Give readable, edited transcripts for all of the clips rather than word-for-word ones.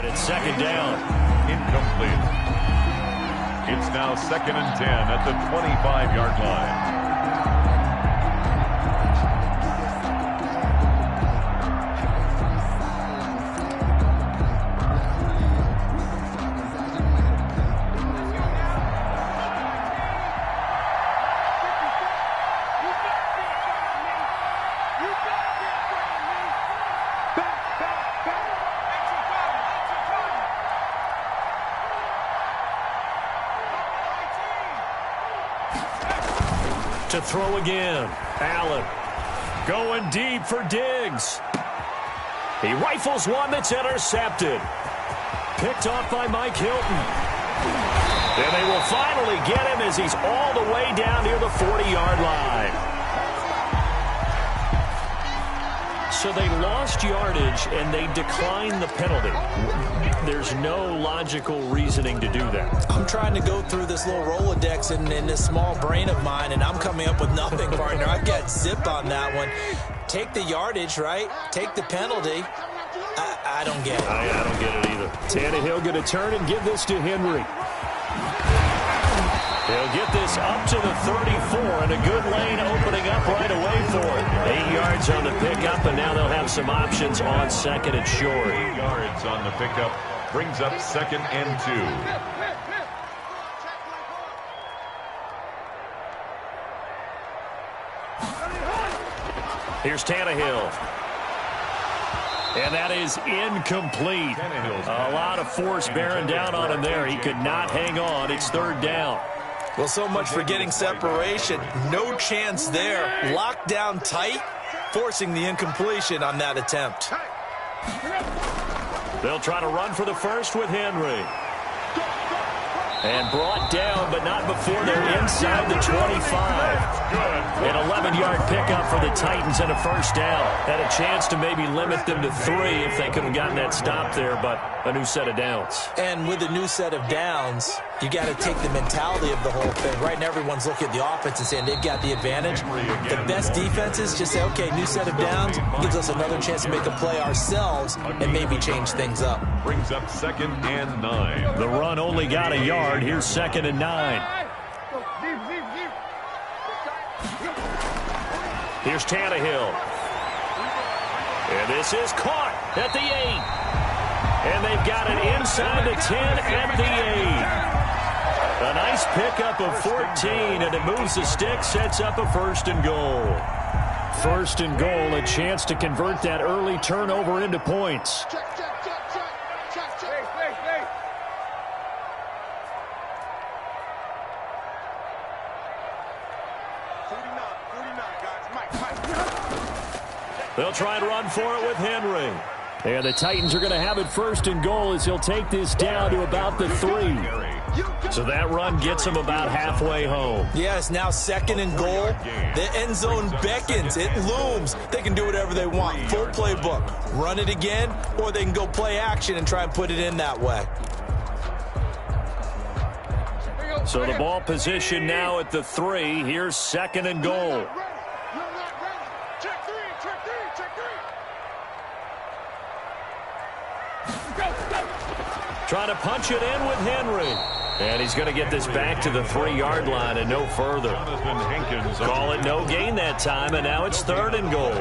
It's second down. Incomplete. It's now 2nd and 10 at the 25-yard line. To throw again. Allen going deep for Diggs. He rifles one that's intercepted. Picked off by Mike Hilton. And they will finally get him as he's all the way down near the 40-yard line. So they lost yardage and they declined the penalty. There's no logical reasoning to do that. I'm trying to go through this little Rolodex in this small brain of mine, and I'm coming up with nothing, partner. I got zipped on that one. Take the yardage, right? Take the penalty. I don't get it. I don't get it either. Tannehill going to turn and give this to Henry. He'll get this up to the 34, and a good lane opening up right away for it. 8 yards on the pickup, and now they'll have some options on 2nd and short. 8 yards on the pickup brings up 2nd and 2. Here's Tannehill. And that is incomplete. A lot of force bearing down on him there. He could not hang on. It's 3rd down. Well, so much for getting separation. No chance there. Locked down tight, forcing the incompletion on that attempt. They'll try to run for the first with Henry. And brought down, but not before they're inside the 25. An 11-yard pickup for the Titans and a first down. Had a chance to maybe limit them to 3 if they could have gotten that stop there, but a new set of downs. And with a new set of downs, you got to take the mentality of the whole thing. Right now, everyone's looking at the offense and saying they've got the advantage. The best defenses just say, okay, new set of downs gives us another chance to make a play ourselves and maybe change things up. Brings up 2nd and 9. The run only got a yard. Here's 2nd and 9. Here's Tannehill. And this is caught at the 8. And they've got it inside the 10 at the 8. A nice pickup of 14, and it moves the stick, sets up a 1st and goal. 1st and goal, a chance to convert that early turnover into points. They'll try and run for it with Henry. And the Titans are going to have it 1st and goal as he'll take this down to about the 3. So that run gets them about halfway home. Yeah, it's now 2nd and goal. The end zone beckons. It looms. They can do whatever they want. Full playbook. Run it again, or they can go play action and try and put it in that way. So the ball position now at the 3. Here's 2nd and goal. Trying to punch it in with Henry. And he's going to get this back to the 3-yard line and no further. Call it no gain that time, and now it's 3rd and goal.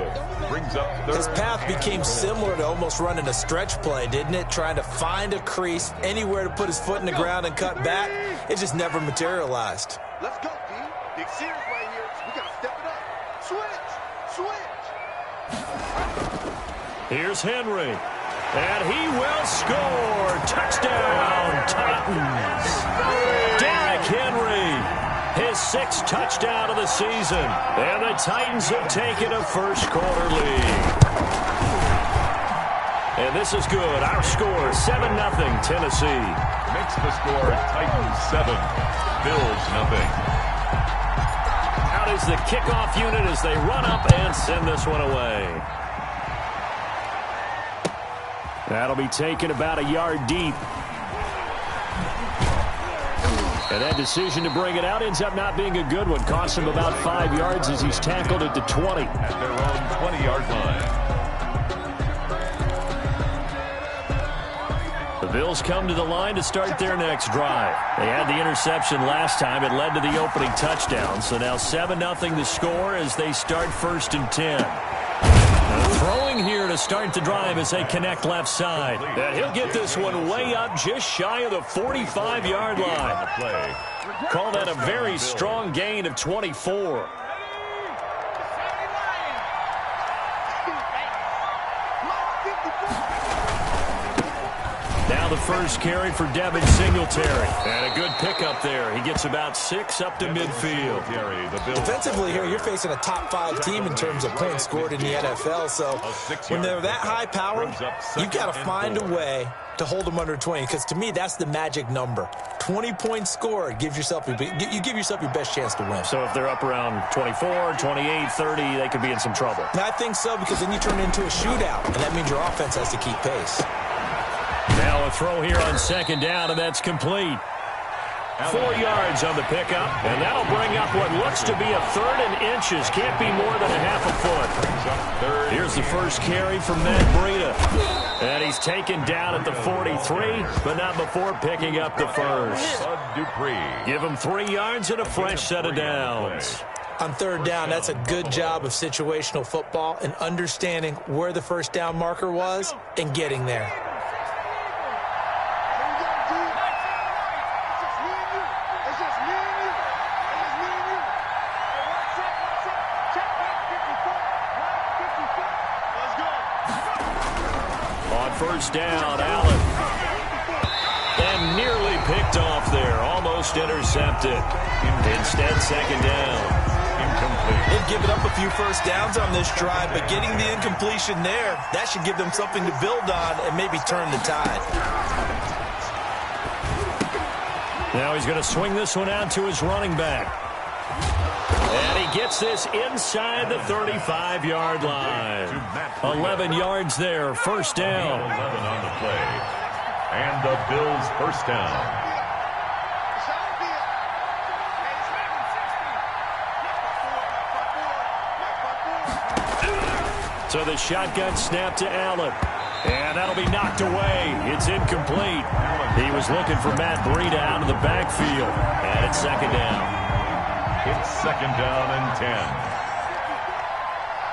His path became similar to almost running a stretch play, didn't it? Trying to find a crease, anywhere to put his foot in the ground and cut back. It just never materialized. Let's go, D. Big series right here. We got to step it up. Switch. Here's Henry. And he will score. Touchdown, Titans. Derrick Henry, his 6th touchdown of the season. And the Titans have taken a 1st quarter lead. And this is good. Our score, 7-0 Tennessee. Makes the score Titans 7, Bills 0. Out is the kickoff unit as they run up and send this one away. That'll be taken about a yard deep. And that decision to bring it out ends up not being a good one. Costs him about 5 yards as he's tackled at the 20. At their own 20-yard line. Bills come to the line to start their next drive. They had the interception last time. It led to the opening touchdown. So now 7-0 the score as they start 1st and 10. Throwing here to start the drive as they connect left side. And he'll get this one way up just shy of the 45-yard line. Call that a very strong gain of 24. Now the first carry for Devin Singletary. And a good pickup there. He gets about 6 up to midfield. Defensively here, you're facing a top 5 team in terms of points scored in the NFL. So when they're that high-powered, you've got to find a way to hold them under 20. Because to me, that's the magic number. 20 points scored gives yourself you give yourself your best chance to win. So if they're up around 24, 28, 30, they could be in some trouble. I think so, because then you turn it into a shootout, and that means your offense has to keep pace. Now a throw here on 2nd down, and that's complete. 4 yards on the pickup, and that'll bring up what looks to be a 3rd and inches. Can't be more than a half a foot. Here's the first carry from Matt Breida. And he's taken down at the 43, but not before picking up the first. Give him 3 yards and a fresh set of downs. On 3rd down, that's a good job of situational football and understanding where the first down marker was and getting there. First down, Allen. And nearly picked off there. Almost intercepted. Instead, 2nd down. Incomplete. They've given up a few first downs on this drive, but getting the incompletion there, that should give them something to build on and maybe turn the tide. Now he's going to swing this one out to his running back. And he gets this inside the 35-yard line. 11 yards there, first down. 11 on the play. And the Bills' first down. So the shotgun snap to Allen. And that'll be knocked away. It's incomplete. He was looking for Matt Breida out of the backfield. And it's 2nd down. It's 2nd down and 10.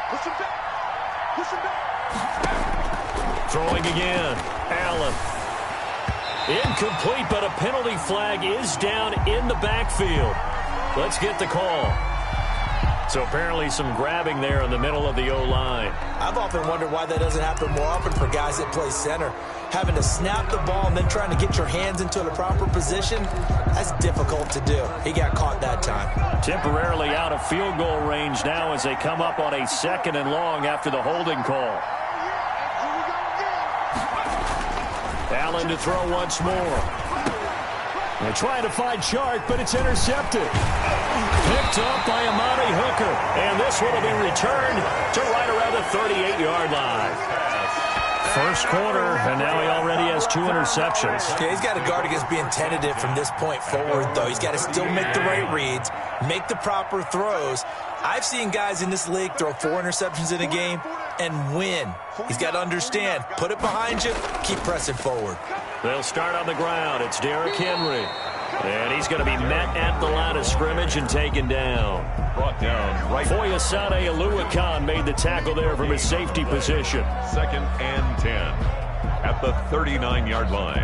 Push him back. Push him back. Throwing again. Allen. Incomplete, but a penalty flag is down in the backfield. Let's get the call. So apparently some grabbing there in the middle of the O-line. I've often wondered why that doesn't happen more often for guys that play center. Having to snap the ball and then trying to get your hands into the proper position, that's difficult to do. He got caught that time. Temporarily out of field goal range now as they come up on a 2nd and long after the holding call. Allen to throw once more. They're trying to find Chark, but it's intercepted. Picked up by Amani Hooker. And this one will be returned to right around the 38-yard line. First quarter, and now he already has 2 interceptions. Yeah, he's got to guard against being tentative from this point forward, though. He's got to still make the right reads, make the proper throws. I've seen guys in this league throw 4 interceptions in a game and win. He's got to understand, put it behind you, keep pressing forward. They'll start on the ground. It's Derrick Henry. And he's going to be met at the line of scrimmage and taken down. Brought down right. Foyesade Oluwakan made the tackle there from his safety position. 2nd and 10 at the 39-yard line.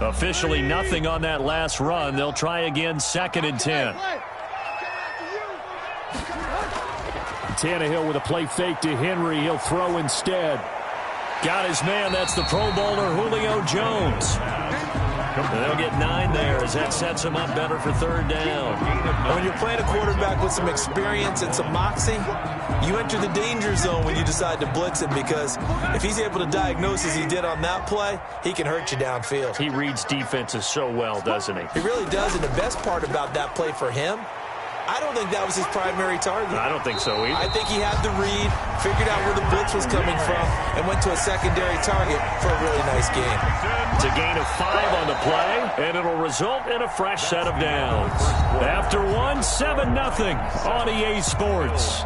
Officially nothing on that last run. They'll try again, 2nd and 10. Tannehill with a play fake to Henry. He'll throw instead. Got his man. That's the Pro Bowler Julio Jones. They'll get 9 there as that sets him up better for 3rd down. When you're playing a quarterback with some experience and some moxie, you enter the danger zone when you decide to blitz him, because if he's able to diagnose as he did on that play, he can hurt you downfield. He reads defenses so well, doesn't he? He really does, and the best part about that play for him, I don't think that was his primary target. I don't think so either. I think he had the read, figured out where the blitz was coming from, and went to a secondary target for a really nice game. It's a gain of 5 on the play, and it'll result in a fresh set of downs. After 1, 7-0 on EA Sports.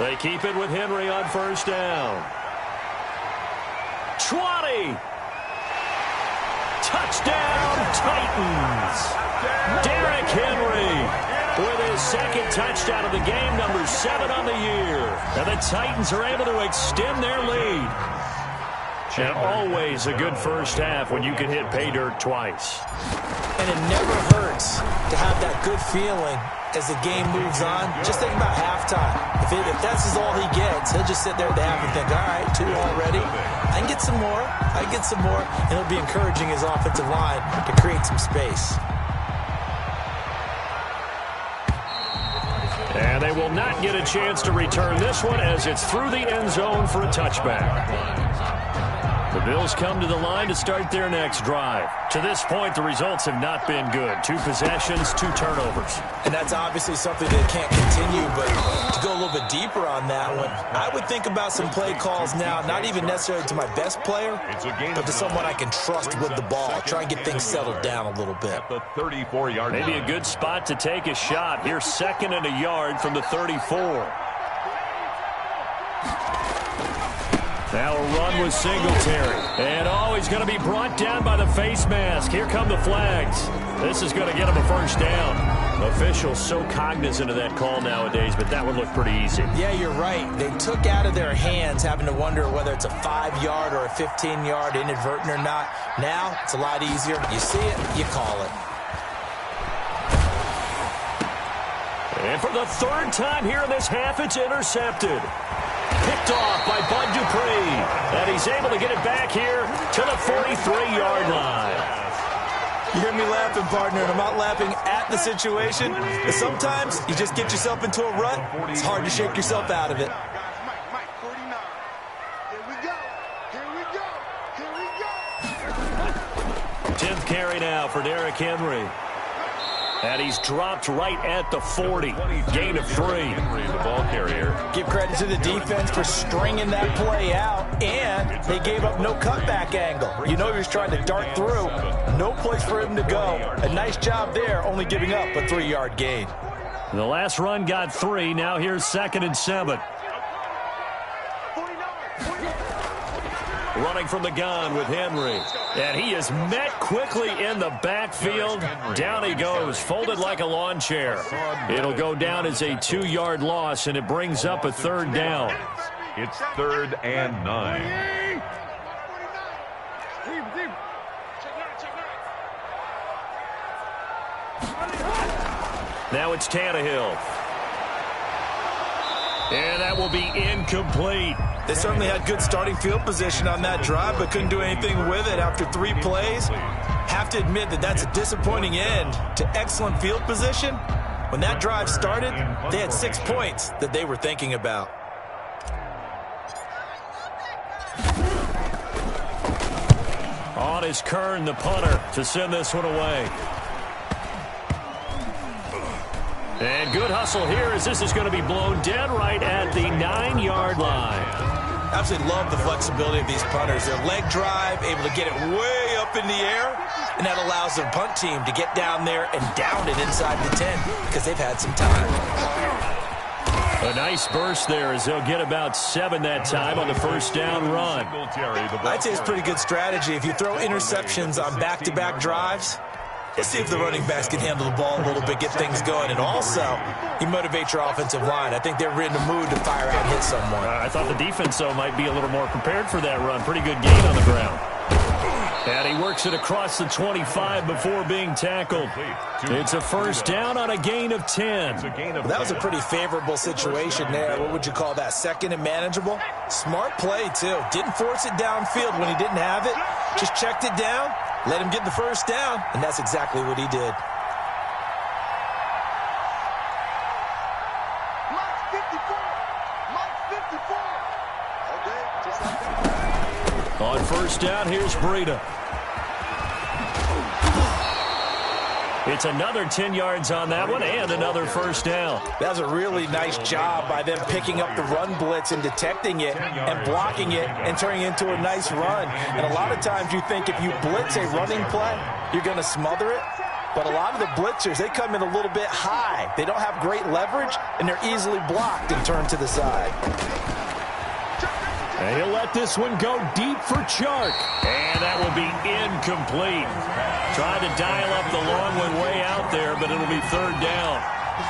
They keep it with Henry on first down. 20. Touchdown, Titans. Derrick Henry with his second touchdown of the game, number 7 on the year. And the Titans are able to extend their lead. And always a good first half when you can hit pay dirt twice. And it never hurts to have that good feeling as the game moves on. Just think about halftime. If that's all he gets, he'll just sit there at the half and think, all right, 2 already. I can get some more. I can get some more. And he'll be encouraging his offensive line to create some space. And they will not get a chance to return this one as it's through the end zone for a touchback. The Bills come to the line to start their next drive. To this point, the results have not been good. 2 possessions, 2 turnovers. And that's obviously something that can't continue, but to go a little bit deeper on that one, I would think about some play calls now, not even necessarily to my best player, but to someone I can trust with the ball. Try and get things settled down a little bit. The 34-yard line. Maybe a good spot to take a shot. Here's 2nd and a yard from the 34. Now a run with Singletary. And he's going to be brought down by the face mask. Here come the flags. This is going to get him a first down. Officials so cognizant of that call nowadays, but that would look pretty easy. Yeah, you're right. They took out of their hands having to wonder whether it's a 5-yard or a 15-yard inadvertent or not. Now it's a lot easier. You see it, you call it. And for the 3rd time here in this half, it's intercepted. Picked off by Bud Dupree. And he's able to get it back here to the 43-yard line. You hear me laughing, partner, and I'm not laughing at the situation. But sometimes you just get yourself into a rut. It's hard to shake yourself out of it. Mike, 49. Here we go. Here we go. Here we go. 10th carry now for Derrick Henry. And he's dropped right at the 40. Gain of 3. Henry, the ball carrier. Give credit to the defense for stringing that play out, and they gave up no cutback angle. You know he was trying to dart through. No place for him to go. A nice job there, only giving up a 3-yard gain. The last run got 3. Now here's 2nd and 7. Running from the gun with Henry. And he is met quickly in the backfield. Down he goes, folded like a lawn chair. It'll go down as a 2-yard loss, and it brings up a 3rd down. It's 3rd and 9. Now it's Tannehill. And that will be incomplete. They certainly had good starting field position on that drive, but couldn't do anything with it after 3 plays. Have to admit that that's a disappointing end to excellent field position. When that drive started, they had 6 points that they were thinking about. On is Kern, the punter, to send this one away. And good hustle here as this is going to be blown dead right at the 9-yard line. Absolutely love the flexibility of these punters. Their leg drive, able to get it way up in the air, and that allows their punt team to get down there and down it inside the 10 because they've had some time. A nice burst there as they'll get about 7 that time on the first down run. I'd say it's pretty good strategy. If you throw interceptions on back-to-back drives, let's see if the running backs can handle the ball a little bit, get things going, and also you motivate your offensive line. I think they're in the mood to fire out and hit someone. I thought the defense, though, might be a little more prepared for that run. Pretty good gain on the ground. And he works it across the 25 before being tackled. It's a first down on a gain of 10. That was a pretty favorable situation there. What would you call that? 2nd and manageable? Smart play, too. Didn't force it downfield when he didn't have it. Just checked it down, let him get the first down, and that's exactly what he did. Mike 54. Mike 54. All day, just like that. On first down, here's Breida. It's another 10 yards on that one and another first down. That was a really nice job by them picking up the run blitz and detecting it and blocking it and turning it into a nice run. And a lot of times you think if you blitz a running play, you're going to smother it. But a lot of the blitzers, they come in a little bit high. They don't have great leverage, and they're easily blocked and turned to the side. And he'll let this one go deep for Chark. And that will be incomplete. Trying to dial up the long one way out there, but it'll be third down.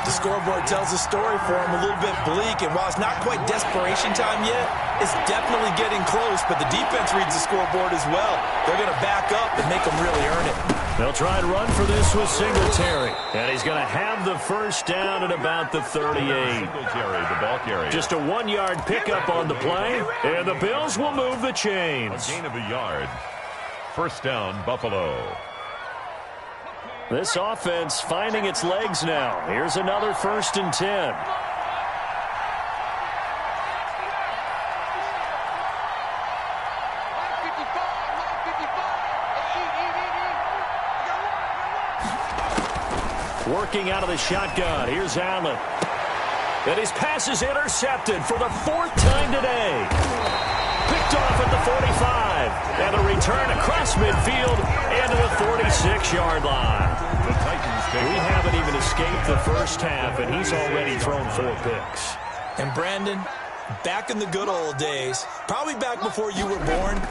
The scoreboard tells a story for him, a little bit bleak, and while it's not quite desperation time yet, it's definitely getting close, but the defense reads the scoreboard as well. They're going to back up and make them really earn it. They'll try and run for this with Singletary. And he's going to have the first down at about the 38. Singletary, the ball carrier. Just a 1-yard pickup on the play, and the Bills will move the chains. A gain of a yard. First down, Buffalo. This offense finding its legs now. Here's another 1st and 10. Working out of the shotgun. Here's Allen. And his pass is intercepted for the 4th time today. Picked off at the 45. And a return across midfield and to the 46-yard line. The Titans We haven't even escaped the first half, and he's already thrown 4 picks. And Brandon, back in the good old days, probably back before you were born,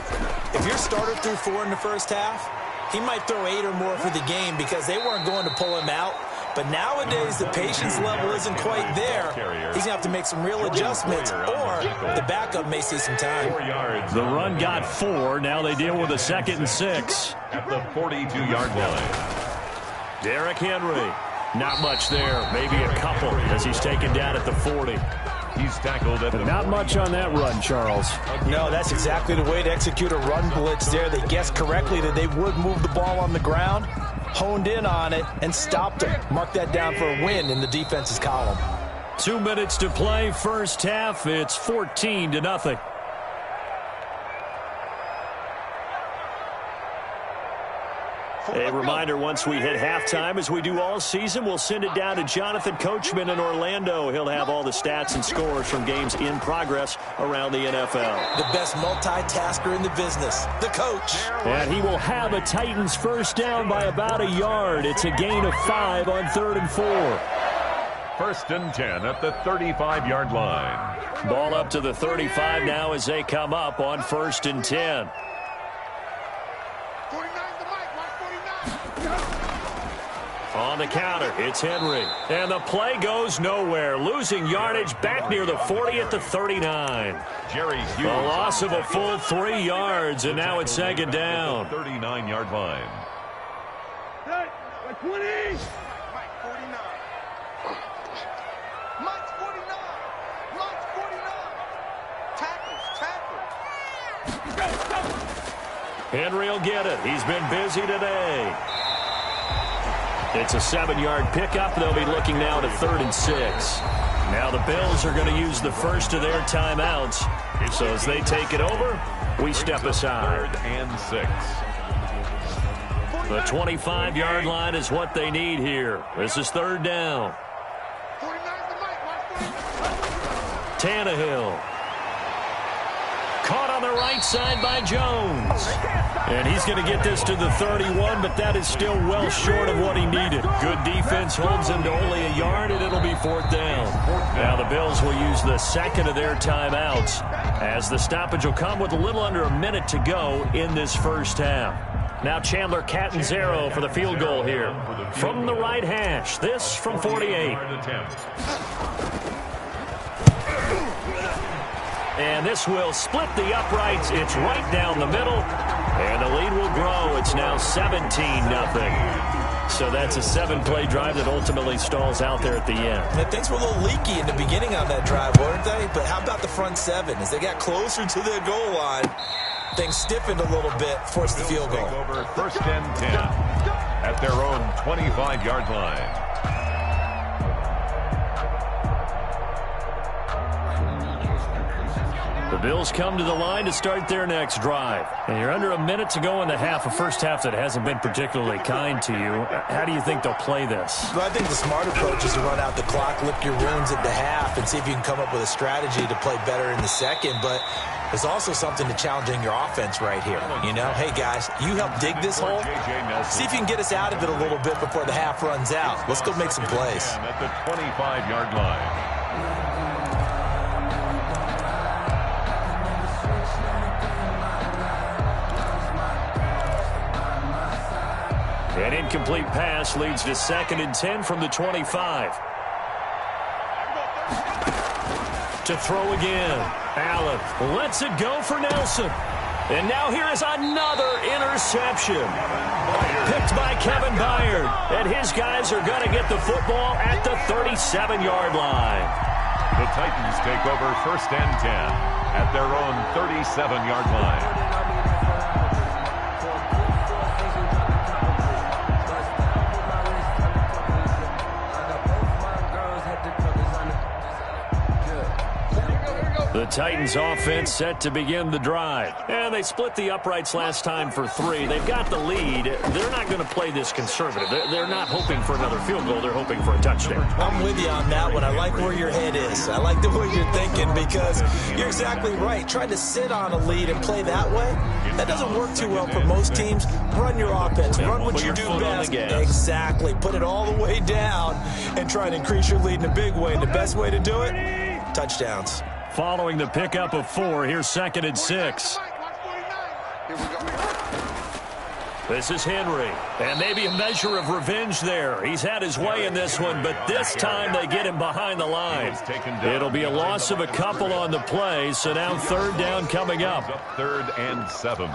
if your starter threw 4 in the first half, he might throw 8 or more for the game because they weren't going to pull him out. But nowadays, the patience level isn't quite there. He's going to have to make some real adjustments, or the backup may see some time. 4 yards. The run got 4. Now they deal with a 2nd and 6. At the 42-yard line. Derrick Henry. Not much there. Maybe a couple as he's taken down at the 40. He's tackled at the Not much on that run, Charles. No, that's exactly the way to execute a run blitz there. They guessed correctly that they would move the ball on the ground, honed in on it, and stopped them. Mark that down for a win in the defense's column. 2 minutes to play, first half. It's 14-0. A reminder, once we hit halftime, as we do all season, we'll send it down to Jonathan Coachman in Orlando. He'll have all the stats and scores from games in progress around the NFL. The best multitasker in the business, the coach. And he will have a Titans first down by about a yard. It's a gain of 5 on 3rd and 4. 1st and 10 at the 35-yard line. Ball up to the 35 now as they come up on 1st and 10. On the counter, it's Henry. And the play goes nowhere. Losing yardage back near the 40 at the 39. Jerry Hughes. A loss of a full 3 yards, and now it's 2nd down. 39-yard line. Mike 49. Mike's 49. Mike's 49. Tackles. Henry will get it. He's been busy today. It's a 7-yard pickup. They'll be looking now to 3rd and 6. Now the Bills are going to use the first of their timeouts. So as they take it over, we step aside. 3rd and 6. The 25-yard line is what they need here. This is 3rd down. Tannehill. Caught on the right side by Jones. And he's going to get this to the 31, but that is still well short of what he needed. Good defense holds him to only a yard, and it'll be 4th down. Now the Bills will use the 2nd of their timeouts, as the stoppage will come with a little under a minute to go in this first half. Now Chandler Catanzaro for the field goal here. From the right hash, this from 48. And this will split the uprights. It's right down the middle. And the lead will grow. It's now 17-0. So that's a 7-play drive that ultimately stalls out there at the end. And things were a little leaky in the beginning on that drive, weren't they? But how about the front 7? As they got closer to their goal line, things stiffened a little bit, forced the field goal. Over 1st and 10 at their own 25-yard line. The The Bills come to the line to start their next drive. And you're under a minute to go in the half, a first half that hasn't been particularly kind to you. How do you think they'll play this? Well, I think the smart approach is to run out the clock, lick your wounds at the half, and see if you can come up with a strategy to play better in the second. But there's also something to challenging your offense right here. You know, hey, guys, you help dig this hole. See if you can get us out of it a little bit before the half runs out. Let's go make some plays. At the 25-yard line. An incomplete pass leads to 2nd and 10 from the 25. To throw again. Allen lets it go for Nelson. And now here is another interception. Picked by Kevin Byard. And his guys are going to get the football at the 37-yard line. The Titans take over 1st and 10 at their own 37-yard line. The Titans offense set to begin the drive. And they split the uprights last time for 3. They've got the lead. They're not going to play this conservative. They're not hoping for another field goal. They're hoping for a touchdown. I'm with you on that one. I like where your head is. I like the way you're thinking because you're exactly right. Trying to sit on a lead and play that way, that doesn't work too well for most teams. Run your offense. Run what you do best. Exactly. Put it all the way down and try to increase your lead in a big way. And the best way to do it, touchdowns. Following the pickup of 4, here's 2nd and 6. This is Henry. And maybe a measure of revenge there. He's had his way in this one, but this time they get him behind the line. It'll be a loss of a couple on the play, so now 3rd down coming up. 3rd and 7.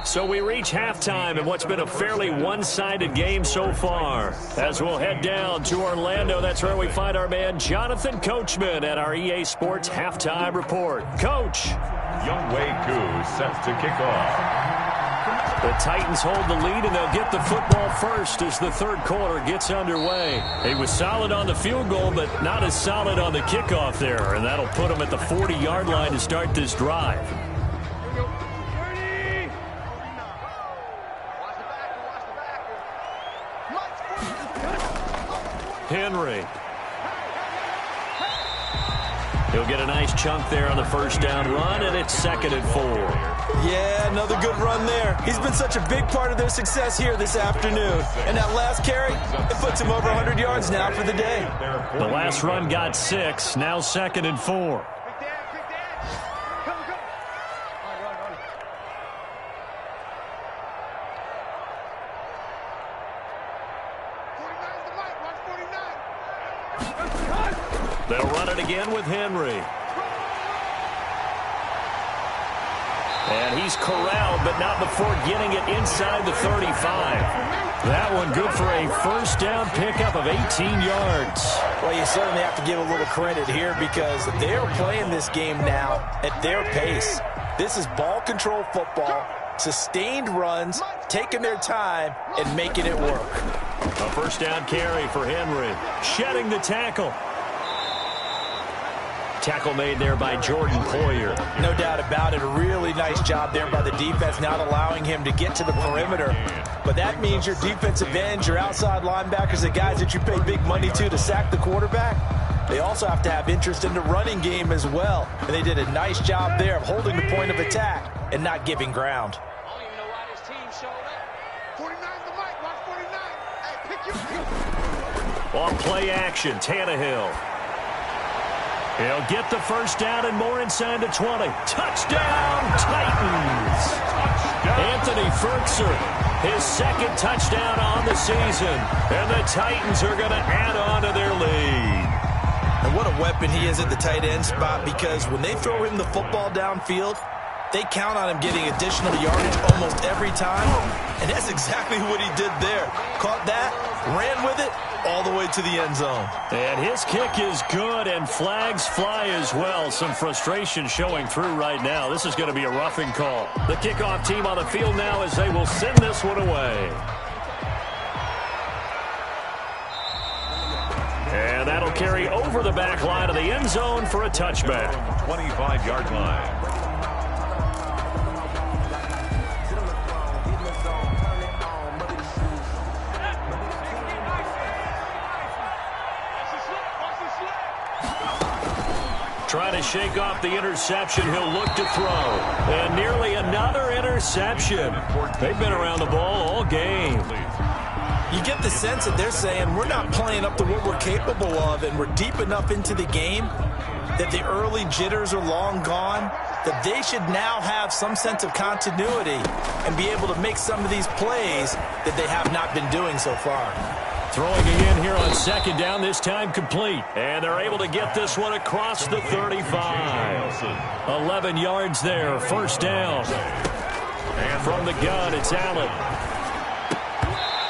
So we reach halftime in what's been a fairly one-sided game so far. As we'll head down to Orlando, that's where we find our man Jonathan Coachman at our EA Sports Halftime Report. Coach. Younghoe Koo set to kick off. The Titans hold the lead, and they'll get the football first as the 3rd quarter gets underway. He was solid on the field goal, but not as solid on the kickoff there, and that'll put him at the 40-yard line to start this drive. Henry. He'll get a nice chunk there on the 1st down run, and it's 2nd and 4. Yeah, another good run there. He's been such a big part of their success here this afternoon. And that last carry, it puts him over 100 yards now for the day. The last run got 6, now 2nd and 4. They'll run it again with Henry. And he's corralled, but not before getting it inside the 35. That one good for a 1st down pickup of 18 yards. Well, you certainly have to give a little credit here because they're playing this game now at their pace. This is ball control football, sustained runs, taking their time, and making it work. A 1st down carry for Henry. Shedding the tackle. Tackle made there by Jordan Poyer. No doubt about it. A really nice job there by the defense, not allowing him to get to the perimeter. But that means your defensive ends, your outside linebackers, the guys that you pay big money to sack the quarterback, they also have to have interest in the running game as well. And they did a nice job there of holding the point of attack and not giving ground. I don't even know why this team showed up. 49's the mic. Watch 49. Hey, pick you. On play action, Tannehill. He'll get the 1st down and more inside the 20. Touchdown, Titans! Anthony Firkser, his 2nd touchdown on the season. And the Titans are going to add on to their lead. And what a weapon he is at the tight end spot because when they throw him the football downfield, they count on him getting additional yardage almost every time. And that's exactly what he did there. Caught that, ran with it, all the way to the end zone. And his kick is good, and flags fly as well. Some frustration showing through right now. This is going to be a roughing call. The kickoff team on the field now as they will send this one away. that'll carry over the back line of the end zone for a touchback. 25-yard line. Trying to shake off the interception. He'll look to throw. And nearly another interception. They've been around the ball all game. You get the sense that they're saying we're not playing up to what we're capable of, and we're deep enough into the game that the early jitters are long gone, that they should now have some sense of continuity and be able to make some of these plays that they have not been doing so far. Throwing again here on second down, this time complete. And they're able to get this one across the 35. 11 yards there, first down. And from the gun, it's Allen.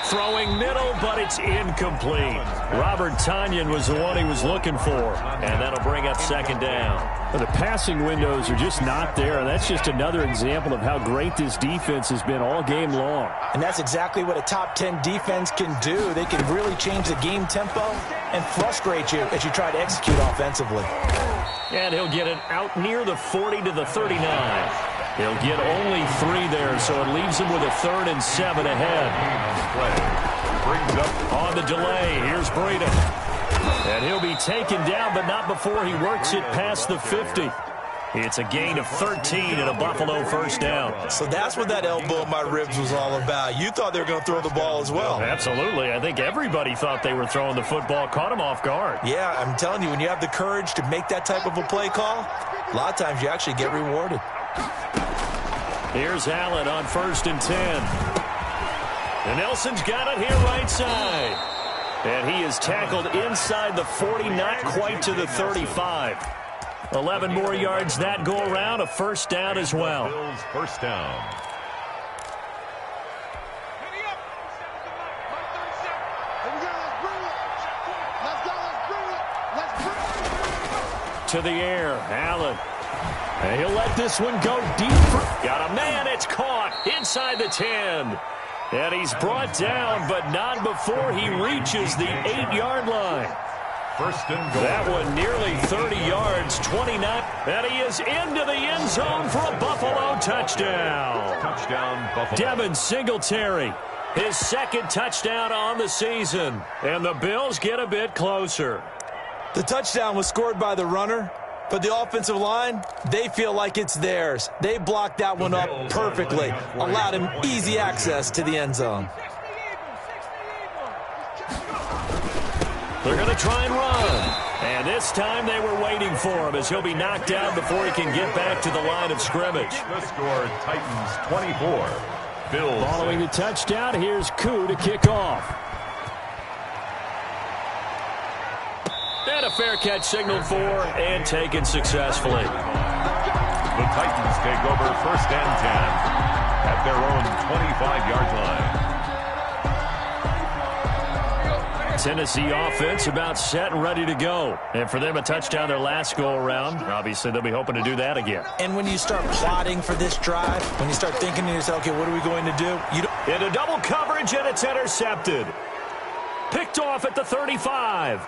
Throwing middle, but it's incomplete. Robert Tonyan was the one he was looking for. And that'll bring up second down. Well, the passing windows are just not there, and that's just another example of how great this defense has been all game long. And that's exactly what a top 10 defense can do. They can really change the game tempo and frustrate you as you try to execute offensively. And he'll get it out near the 40 to the 39. He'll get only 3 there, so it leaves him with a 3rd and 7 ahead. Brings up on the delay. Here's Breida. And he'll be taken down, but not before he works it past the 50. It's a gain of 13 and a Buffalo first down. So that's what that elbow in my ribs was all about. You thought they were going to throw the ball as well. Absolutely. I think everybody thought they were throwing the football, caught him off guard. Yeah, I'm telling you, when you have the courage to make that type of a play call, a lot of times you actually get rewarded. Here's Allen on 1st and 10. And Nelson's got it here right side. And he is tackled inside the 40, not quite to the 35. 11 more yards that go around, a first down as well. Bills first down. To the air, Allen. And he'll let this one go deep. Got a man, it's caught inside the 10. And he's brought down, but not before he reaches the 8-yard line. First and goal. That one nearly 30 yards, 29. And he is into the end zone for a Buffalo touchdown. Touchdown, Buffalo. Devin Singletary, his 2nd touchdown on the season. And the Bills get a bit closer. The touchdown was scored by the runner, but the offensive line, they feel like it's theirs. They blocked that one up perfectly, allowed him easy access to the end zone. They're going to try and run. And this time they were waiting for him as he'll be knocked down before he can get back to the line of scrimmage. The score, Titans 24. Bills. Following the touchdown, here's Koo to kick off. And a fair catch signaled for and taken successfully. The Titans take over 1st and 10 at their own 25-yard line. Tennessee offense about set and ready to go. And for them, a touchdown their last go-around. Obviously, they'll be hoping to do that again. And when you start plotting for this drive, when you start thinking to yourself, okay, what are we going to do? Into double coverage, and it's intercepted. Picked off at the 35.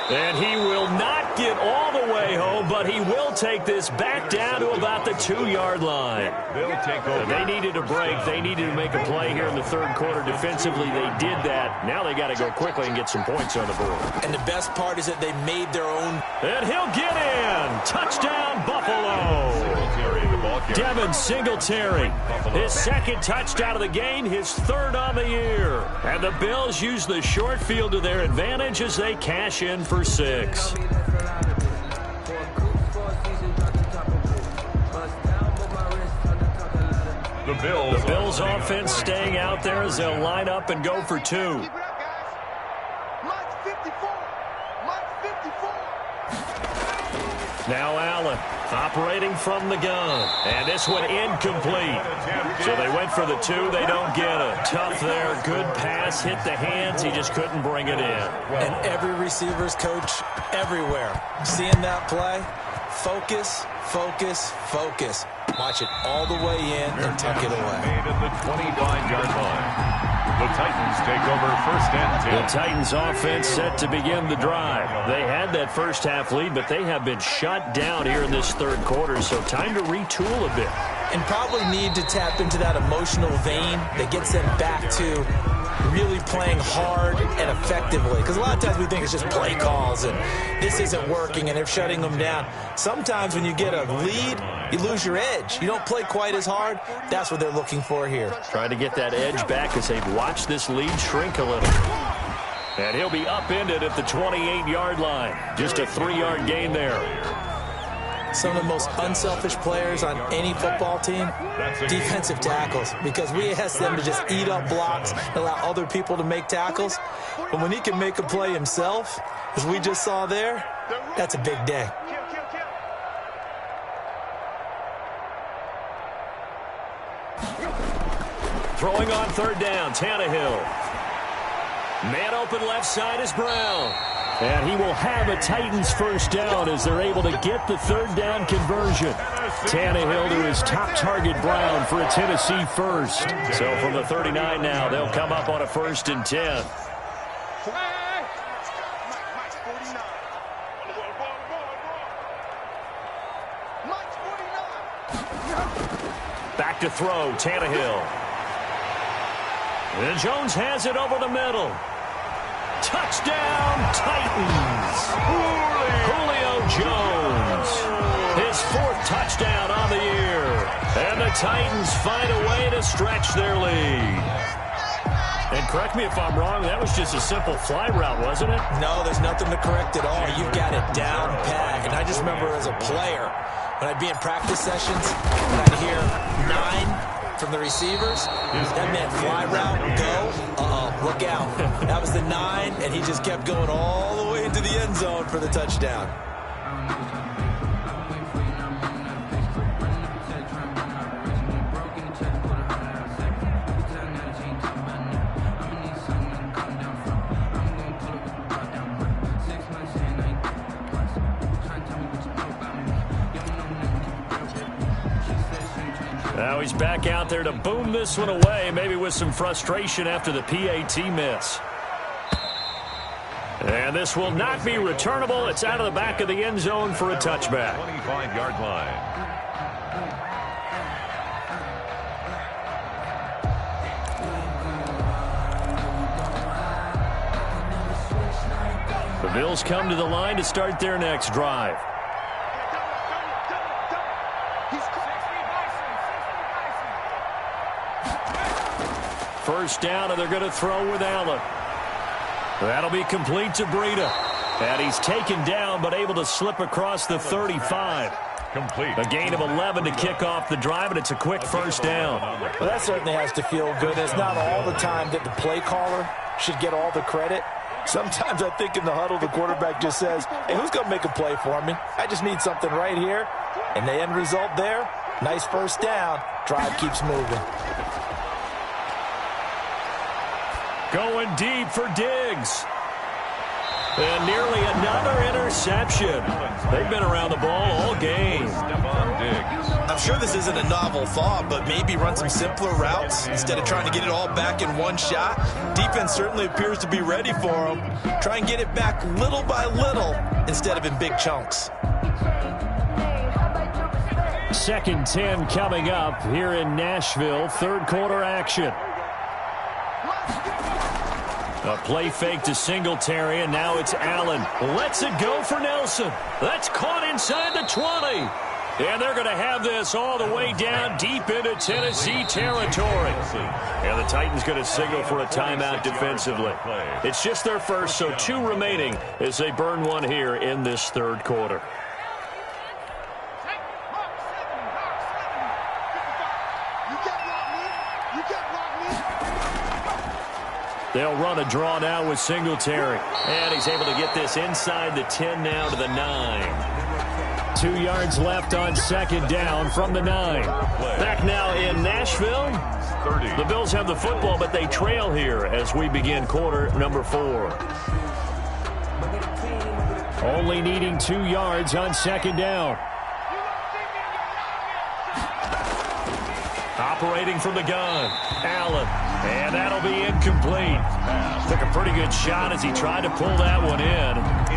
And he will not get all the way home, but he will take this back down to about the 2-yard line. They'll take over. They needed a break. They needed to make a play here in the 3rd quarter. Defensively, they did that. Now they got to go quickly and get some points on the board. And the best part is that they made their own. And he'll get in. Touchdown, Buffalo. Singletary, the ball carrier. Devin Singletary, his 2nd touchdown of the game, his 3rd on the year. And the Bills use the short field to their advantage as they cash in for 6. The Bills offense staying out there as they'll line up and go for 2. Now Allen operating from the gun. And this one incomplete. So they went for the 2. They don't get it. Tough there. Good pass. Hit the hands. He just couldn't bring it in. And every receiver's coach everywhere seeing that play. Focus, focus, focus. Watch it all the way in and tuck it away. Made at the 25-yard line. The Titans take over 1st and 10. The Titans offense set to begin the drive. They had that first half lead, but they have been shut down here in this third quarter, so time to retool a bit. And probably need to tap into that emotional vein that gets them back to really playing hard and effectively. Because a lot of times we think it's just play calls and this isn't working and they're shutting them down. Sometimes when you get a lead, you lose your edge. You don't play quite as hard. That's what they're looking for here. Trying to get that edge back as they've watched this lead shrink a little. And he'll be upended at the 28-yard line. Just a 3-yard gain there. Some of the most unselfish players on any football team, defensive tackles, because we ask them to just eat up blocks and allow other people to make tackles. But when he can make a play himself, as we just saw there, that's a big day. Throwing on 3rd down, Tannehill. Man open left side is Brown. And he will have a Titans 1st down as they're able to get the 3rd down conversion. Tannehill to his top target, Brown, for a Tennessee 1st. So from the 39 now, they'll come up on a 1st and 10. Back to throw, Tannehill. And Jones has it over the middle. Touchdown, Titans. Julio Jones. His 4th touchdown on the year. And the Titans find a way to stretch their lead. And correct me if I'm wrong, that was just a simple fly route, wasn't it? No, there's nothing to correct at all. You've got it down pat. And I just remember as a player, when I'd be in practice sessions, and I'd hear 9 from the receivers, that meant fly route, go, look out. That was the 9, and he just kept going all the way into the end zone for the touchdown. Now he's back out there to boom this one away, maybe with some frustration after the PAT miss. And this will not be returnable. It's out of the back of the end zone for a touchback. 25-yard line. The Bills come to the line to start their next drive. First down, and they're going to throw with Allen. That'll be complete to Breida. And he's taken down, but able to slip across the 35. Complete. A gain of 11 to kick off the drive, and it's a quick first down. Well, that certainly has to feel good. It's not all the time that the play caller should get all the credit. Sometimes I think in the huddle, the quarterback just says, hey, who's going to make a play for me? I just need something right here. And the end result there, nice first down. Drive keeps moving. Going deep for Diggs. And nearly another interception. They've been around the ball all game. Stephon Diggs. I'm sure this isn't a novel thought, but maybe run some simpler routes instead of trying to get it all back in one shot. Defense certainly appears to be ready for them. Try and get it back little by little instead of in big chunks. 2nd and 10 coming up here in Nashville. Third quarter action. A play fake to Singletary, and now it's Allen. Lets it go for Nelson. That's caught inside the 20. And they're going to have this all the way down deep into Tennessee territory. And the Titans going to signal for a timeout defensively. It's just their first, so 2 remaining as they burn one here in this third quarter. They'll run a draw now with Singletary. And he's able to get this inside the 10 now to the 9. 2 yards left on 2nd down from the 9. Back now in Nashville. 30. The Bills have the football, but they trail here as we begin quarter number 4. Only needing 2 yards on 2nd down. operating from the gun. Allen. And that'll be incomplete. Took a pretty good shot as he tried to pull that one in.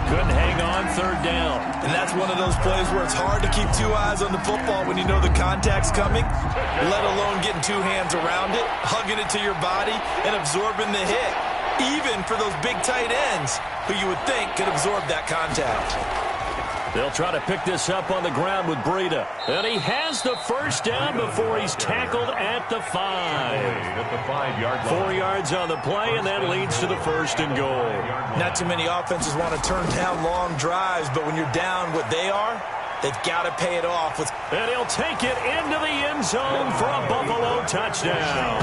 Couldn't hang on, third down. And that's one of those plays where it's hard to keep two eyes on the football when you know the contact's coming, let alone getting two hands around it, hugging it to your body, and absorbing the hit. Even for those big tight ends who you would think could absorb that contact. They'll try to pick this up on the ground with Breida. And he has the first down before he's tackled at the 5. At the 5-yard line. 4 yards on the play, and that leads to the first and goal. Not too many offenses want to turn down long drives, but when you're down what they are, they've got to pay it off. And he'll take it into the end zone for a Buffalo touchdown.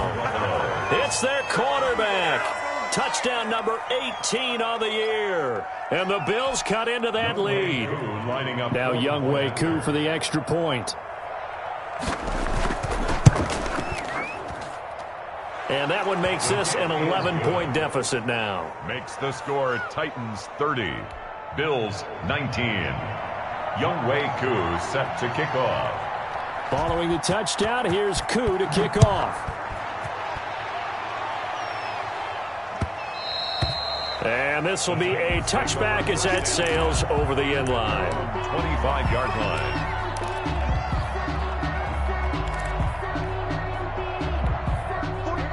It's their quarterback. Touchdown number 18 on the year. And the Bills cut into that lead. Now Younghoe Koo for the extra point. And that one makes this an 11-point deficit now. Makes the score Titans 30, Bills 19. Younghoe Koo set to kick off. Following the touchdown, here's Koo to kick off. And this will be a touchback as that sails over the end line. 25-yard line.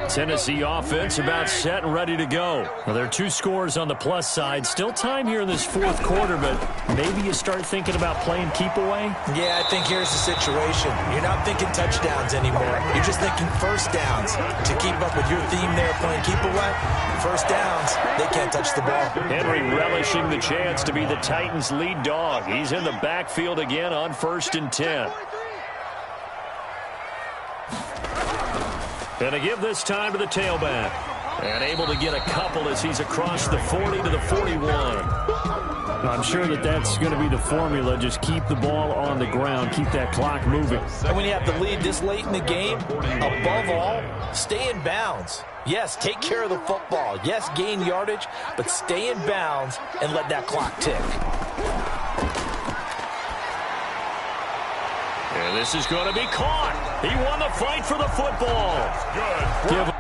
Tennessee offense about set and ready to go. Well, there are 2 scores on the plus side. Still time here in this fourth quarter, but maybe you start thinking about playing keep away? Yeah, I think here's the situation. You're not thinking touchdowns anymore. You're just thinking first downs. To keep up with your theme there playing keep away, first downs, they can't touch the ball. Henry relishing the chance to be the Titans' lead dog. He's in the backfield again on 1st and 10. And to give this time to the tailback. And able to get a couple as he's across the 40 to the 41. I'm sure that's going to be the formula. Just keep the ball on the ground. Keep that clock moving. And when you have the lead this late in the game, above all, stay in bounds. Yes, take care of the football. Yes, gain yardage, but stay in bounds and let that clock tick. And this is going to be caught. He won the fight for the football. Good. Give